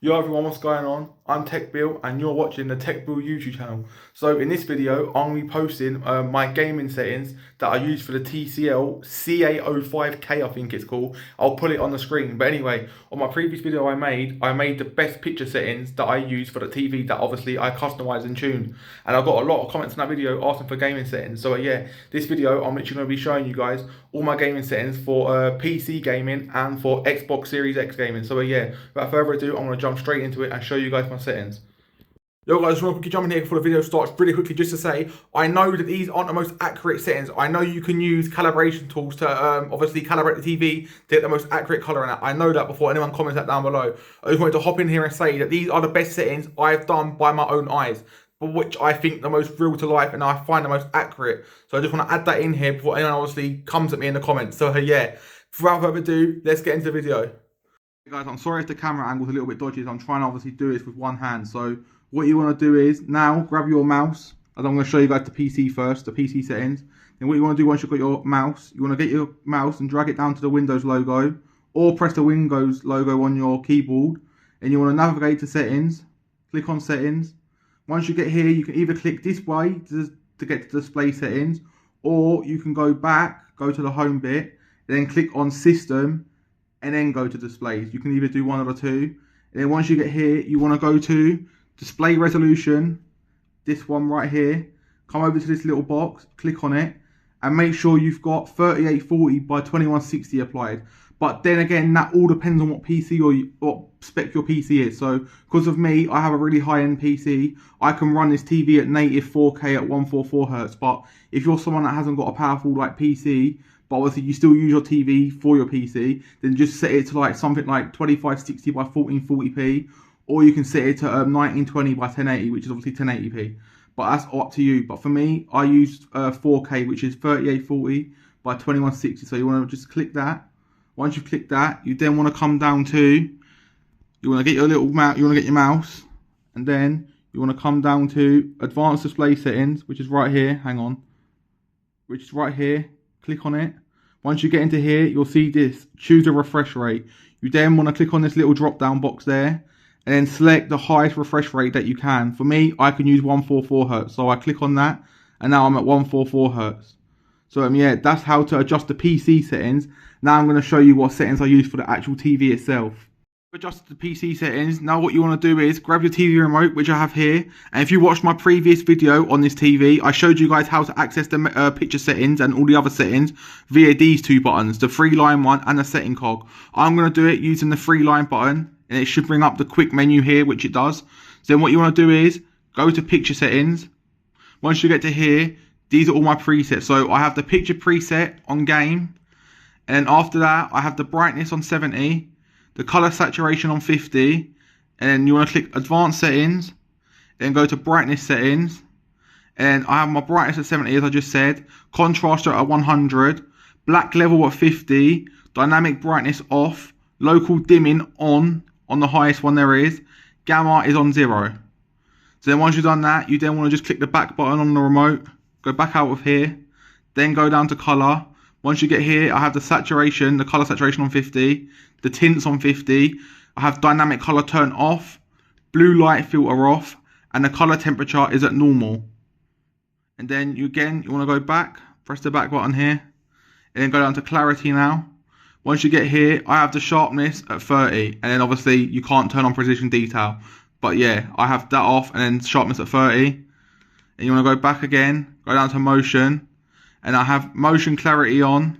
Yo everyone, what's going on? I'm Tech Bill and you're watching the Tech Bill YouTube channel. So in this video, I'm going to be posting my gaming settings that I use for the TCL C805k, I think it's called. I'll put it on the screen. But anyway, on my previous video I made the best picture settings that I use for the TV that obviously I customize and tune. And I got a lot of comments in that video asking for gaming settings. So yeah, this video I'm literally going to be showing you guys all my gaming settings for PC gaming and for Xbox Series X gaming. So yeah, without further ado, I'm going to jump straight into it and show you guys my settings. Yo guys, just want to quickly jump in here before the video starts really quickly just to say, I know that these aren't the most accurate settings. I know you can use calibration tools to obviously calibrate the TV to get the most accurate colour in it. I know that before anyone comments that down below. I just wanted to hop in here and say that these are the best settings I've done by my own eyes, but which I think the most real to life and I find the most accurate. So I just want to add that in here before anyone obviously comes at me in the comments. So yeah, without further ado, let's get into the video. Hey guys, I'm sorry if the camera angle's a little bit dodgy. I'm trying to obviously do this with one hand. So what you want to do is now grab your mouse. As I'm going to show you guys the PC first, the PC settings. Then what you want to do once you've got your mouse, you want to get your mouse and drag it down to the Windows logo, or press the Windows logo on your keyboard. And you want to navigate to settings, click on settings. Once you get here, you can either click display to get to display settings, or you can go back, go to the home bit, then click on system, and then go to displays. You can either do one of the two. And then once you get here, you want to go to display resolution, this one right here. Come over to this little box, click on it, and make sure you've got 3840 by 2160 applied. But then again, that all depends on what PC or what spec your PC is. So because of me, I have a really high-end PC. I can run this TV at native 4K at 144 Hz. But if you're someone that hasn't got a powerful like PC, but obviously you still use your TV for your PC, then just set it to like something like 2560 by 1440p, or you can set it to 1920 by 1080, which is obviously 1080p. But that's up to you. But for me, I use 4K, which is 3840 by 2160. So you want to just click that. Once you've clicked that, you then want to come down to, you want to get your little mouse, you want to get your mouse, and then you want to come down to advanced display settings, which is right here. Hang on, which is right here. Click on it. Once you get into here, you'll see this, choose a refresh rate. You then want to click on this little drop down box there and then select the highest refresh rate that you can. For me, I can use 144 Hz. So I click on that and now I'm at 144 Hz. So yeah, that's how to adjust the PC settings. Now I'm going to show you what settings I use for the actual TV itself. Adjust the PC settings. Now what you want to do is grab your TV remote, which I have here, and if you watched my previous video on this TV, I showed you guys how to access the picture settings and all the other settings via these two buttons, the 3-line one and the setting cog. I'm going to do it using the 3-line button, and it should bring up the quick menu here, which it does. So then what you want to do is go to picture settings. Once you get to here, these are all my presets. So I have the picture preset on game, and then after that I have the brightness on 70, the color saturation on 50, and then you want to click advanced settings, then go to brightness settings, and I have my brightness at 70 as I just said, contrast at 100, black level at 50, dynamic brightness off, local dimming on the highest one there is, gamma is on 0. So then once you've done that, you then want to just click the back button on the remote, go back out of here, then go down to color. Once you get here, I have the saturation, the color saturation on 50, the tints on 50. I have dynamic color turn off, blue light filter off, and the color temperature is at normal. And then you want to go back, press the back button here, and then go down to clarity now. Once you get here, I have the sharpness at 30, and then obviously you can't turn on precision detail. But yeah, I have that off, and then sharpness at 30. And you want to go back again, go down to motion, and I have motion clarity on,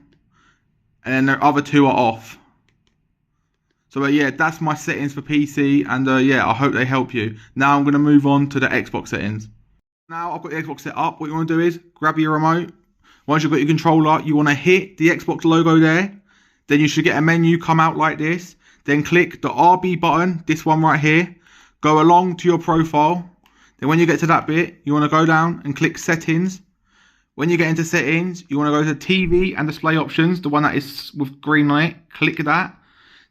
and then the other two are off. So yeah, that's my settings for PC, and yeah, I hope they help you. Now I'm going to move on to the Xbox settings. Now I've got the Xbox set up. What you want to do is grab your remote. Once you've got your controller, you want to hit the Xbox logo there. Then you should get a menu come out like this. Then click the RB button, this one right here. Go along to your profile. Then when you get to that bit, you want to go down and click settings. When you get into settings, you want to go to TV and display options, the one that is with green light. Click that.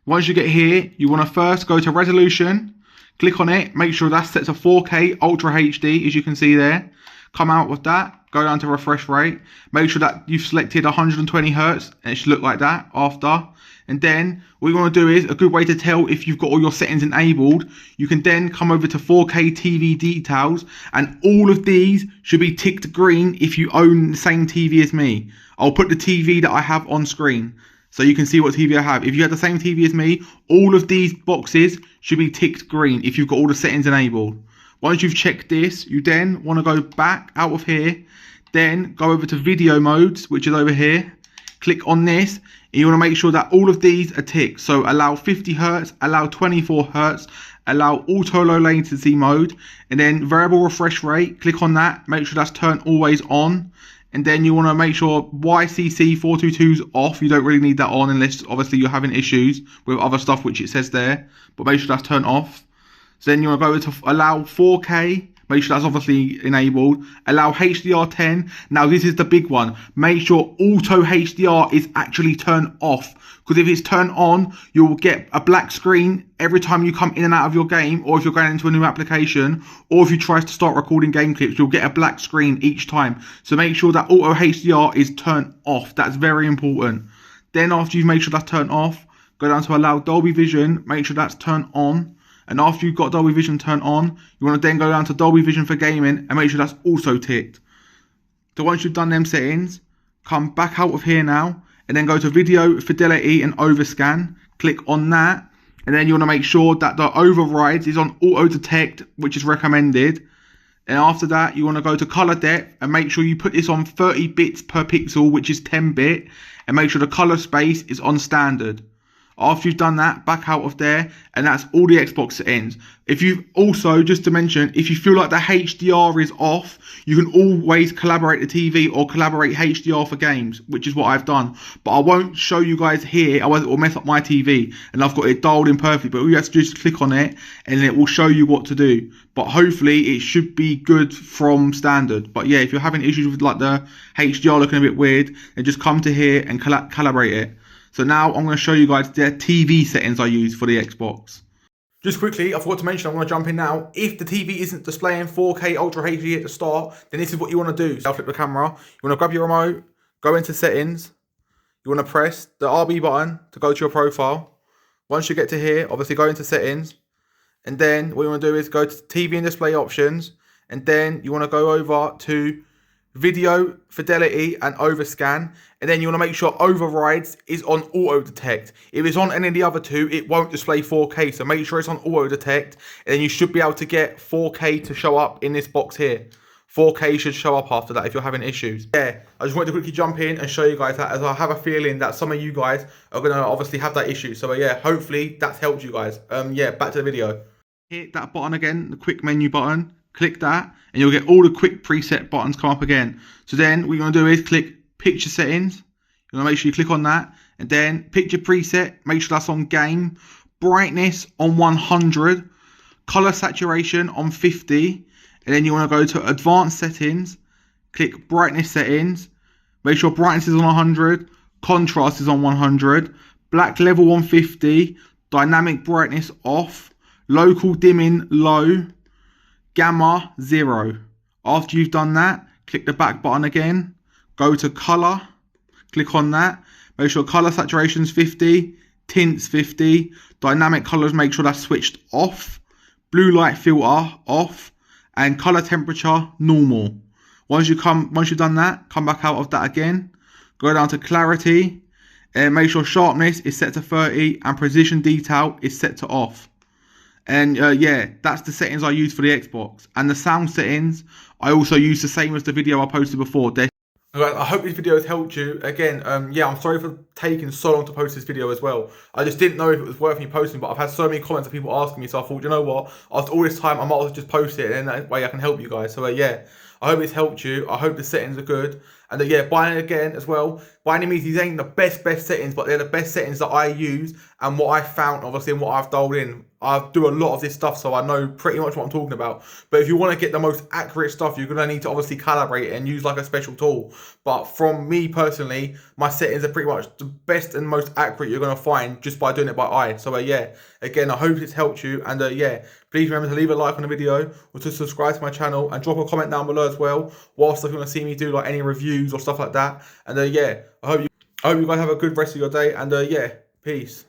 Once you get here, you want to first go to resolution. Click on it. Make sure that's set to 4K Ultra HD, as you can see there. Come out with that. Go down to refresh rate. Make sure that you've selected 120 Hz, and it should look like that after. And then what you want to do is, a good way to tell if you've got all your settings enabled, you can then come over to 4K TV details, and all of these should be ticked green if you own the same TV as me. I'll put the TV that I have on screen so you can see what TV I have. If you have the same TV as me, all of these boxes should be ticked green if you've got all the settings enabled. Once you've checked this, you then want to go back out of here, then go over to video modes, which is over here. Click on this, and you want to make sure that all of these are ticked. So allow 50 Hz, allow 24 Hz, allow auto low latency mode, and then variable refresh rate. Click on that, make sure that's turned always on. And then you want to make sure YCC 422 is off. You don't really need that on unless obviously you're having issues with other stuff, which it says there, but make sure that's turned off. So then you want to go to allow 4K. Make sure that's obviously enabled. Allow HDR10. Now this is the big one. Make sure auto HDR is actually turned off. Because if it's turned on, you will get a black screen every time you come in and out of your game, or if you're going into a new application, or if you try to start recording game clips, you'll get a black screen each time. So make sure that auto HDR is turned off. That's very important. Then after you've made sure that's turned off, go down to allow Dolby Vision. Make sure that's turned on. And after you've got Dolby Vision turned on, you want to then go down to Dolby Vision for gaming and make sure that's also ticked. So once you've done them settings, come back out of here now and then go to video fidelity and overscan. Click on that, and then you want to make sure that the overrides is on auto detect, which is recommended. And after that, you want to go to color depth and make sure you put this on 30 bits per pixel, which is 10 bit, and make sure the color space is on standard. After you've done that, back out of there, and that's all the Xbox settings. If you also, just to mention, if you feel like the HDR is off, you can always collaborate the TV or collaborate HDR for games, which is what I've done. But I won't show you guys here, otherwise it will mess up my TV, and I've got it dialed in perfectly. But all you have to do is click on it, and it will show you what to do. But hopefully it should be good from standard. But yeah, if you're having issues with like the HDR looking a bit weird, then just come to here and calibrate it. So now I'm going to show you guys the TV settings I use for the Xbox. Just quickly, I forgot to mention, I'm going to jump in now. If the TV isn't displaying 4K Ultra HD at the start, then this is what you want to do. So I'll flip the camera. You want to grab your remote, go into settings. You want to press the RB button to go to your profile. Once you get to here, obviously go into settings. And then what you want to do is go to TV and display options. And then you want to go over to video fidelity and overscan, and then you want to make sure overrides is on auto detect. If it's on any of the other two, it won't display 4K, so make sure it's on auto detect, and then you should be able to get 4K to show up in this box here. 4K should show up after that if you're having issues. Yeah, I just wanted to quickly jump in and show you guys that, as I have a feeling that some of you guys are going to obviously have that issue. So yeah, hopefully that's helped you guys. Yeah, back to the video. Hit that button again, the quick menu button. Click that, and you'll get all the quick preset buttons come up again. So then what you're going to do is click picture settings. You want to make sure you click on that, and then picture preset, make sure that's on game, brightness on 100, color saturation on 50, and then you want to go to advanced settings, click brightness settings, make sure brightness is on 100, contrast is on 100, black level on 50, dynamic brightness off, local dimming low, gamma 0. After you've done that, click the back button again, go to color, click on that, make sure color saturation is 50, tints 50, dynamic colors, make sure that's switched off, blue light filter off, and color temperature normal. Once you've done that, come back out of that again, go down to clarity, and make sure sharpness is set to 30 and precision detail is set to off. And yeah, that's the settings I use for the Xbox. And the sound settings, I also use the same as the video I posted before. Alright, I hope this video has helped you. Again, yeah, I'm sorry for taking so long to post this video as well. I just didn't know if it was worth me posting, but I've had so many comments of people asking me, so I thought, you know what, after all this time, I might as well just post it, and that way I can help you guys. So yeah, I hope it's helped you. I hope the settings are good. And yeah, by any means, these ain't the best settings, but they're the best settings that I use and what I found, obviously, and what I've dialed in. I do a lot of this stuff, so I know pretty much what I'm talking about. But if you want to get the most accurate stuff, you're going to need to obviously calibrate it and use like a special tool. But from me personally, my settings are pretty much the best and most accurate you're going to find just by doing it by eye. So yeah, again, I hope it's helped you. And yeah, please remember to leave a like on the video, or to subscribe to my channel, and drop a comment down below as well, whilst if you want to see me do like any reviews or stuff like that. And yeah, I hope you guys have a good rest of your day. And yeah, Peace.